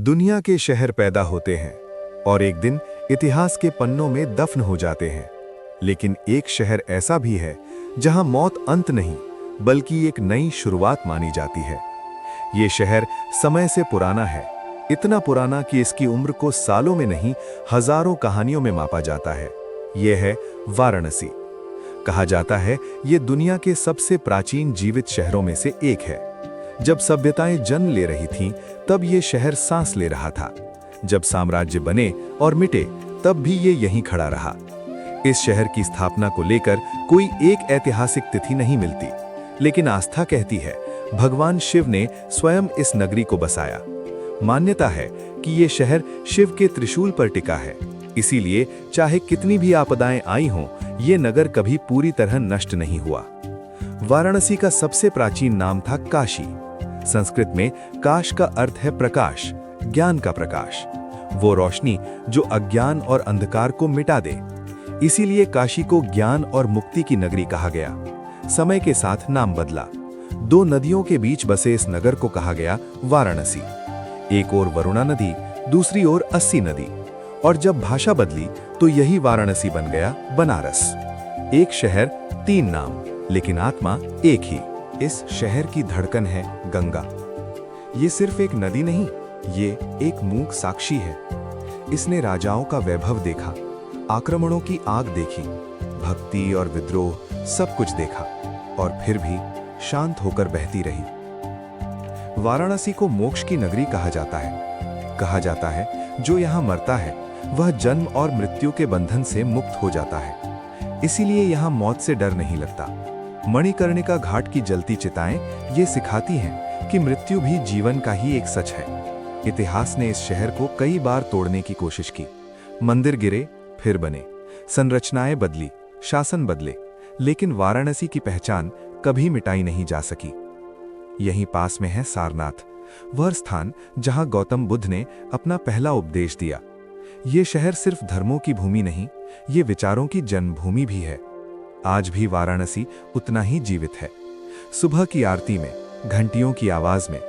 दुनिया के शहर पैदा होते हैं और एक दिन इतिहास के पन्नों में दफन हो जाते हैं। लेकिन एक शहर ऐसा भी है जहां मौत अंत नहीं बल्कि एक नई शुरुआत मानी जाती है। ये शहर समय से पुराना है, इतना पुराना कि इसकी उम्र को सालों में नहीं हजारों कहानियों में मापा जाता है। यह है वाराणसी। कहा जाता है ये दुनिया के सबसे प्राचीन जीवित शहरों में से एक है। जब सभ्यताएं जन्म ले रही थीं, तब ये शहर सांस ले रहा था। जब साम्राज्य बने और मिटे, तब भी ये यहीं खड़ा रहा। इस शहर की स्थापना को लेकर कोई एक ऐतिहासिक तिथि नहीं मिलती, लेकिन आस्था कहती है भगवान शिव ने स्वयं इस नगरी को बसाया। मान्यता है कि ये शहर शिव के त्रिशूल पर टिका है, इसीलिए चाहे कितनी भी आपदाएं आई हों, ये नगर कभी पूरी तरह नष्ट नहीं हुआ। वाराणसी का सबसे प्राचीन नाम था काशी। संस्कृत में काश का अर्थ है प्रकाश, ज्ञान का प्रकाश, वो रोशनी जो अज्ञान और अंधकार को मिटा दे। इसीलिए काशी को ज्ञान और मुक्ति की नगरी कहा गया। समय के साथ नाम बदला। दो नदियों के बीच बसे इस नगर को कहा गया वाराणसी। एक ओर वरुणा नदी, दूसरी ओर अस्सी नदी। और जब भाषा बदली तो यही वाराणसी बन गया बनारस। एक शहर तीन नाम, लेकिन आत्मा एक ही। इस शहर की धड़कन है गंगा। ये सिर्फ एक नदी नहीं, ये एक मूक साक्षी है। इसने राजाओं का वैभव देखा, आक्रमणों की आग देखी, भक्ति और विद्रोह सब कुछ देखा, और फिर भी शांत होकर बहती रही। वाराणसी को मोक्ष की नगरी कहा जाता है। कहा जाता है जो यहाँ मरता है वह जन्म और मृत्यु के बंधन से मुक्त हो जाता है। इसीलिए यहाँ मौत से डर नहीं लगता। मणिकर्णिका घाट की जलती चिताएं ये सिखाती हैं कि मृत्यु भी जीवन का ही एक सच है। इतिहास ने इस शहर को कई बार तोड़ने की कोशिश की। मंदिर गिरे फिर बने, संरचनाएं बदली, शासन बदले, लेकिन वाराणसी की पहचान कभी मिटाई नहीं जा सकी। यहीं पास में है सारनाथ, वह स्थान जहां गौतम बुद्ध ने अपना पहला उपदेश दिया। ये शहर सिर्फ धर्मों की भूमि नहीं, ये विचारों की जन्मभूमि भी है। आज भी वाराणसी उतना ही जीवित है। सुबह की आरती में, घंटियों की आवाज में,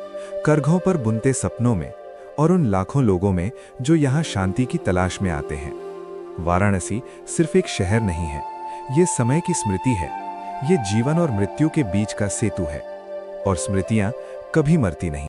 करघों पर बुनते सपनों में, और उन लाखों लोगों में जो यहाँ शांति की तलाश में आते हैं। वाराणसी सिर्फ एक शहर नहीं है, ये समय की स्मृति है। ये जीवन और मृत्यु के बीच का सेतु है, और स्मृतियां कभी मरती नहीं।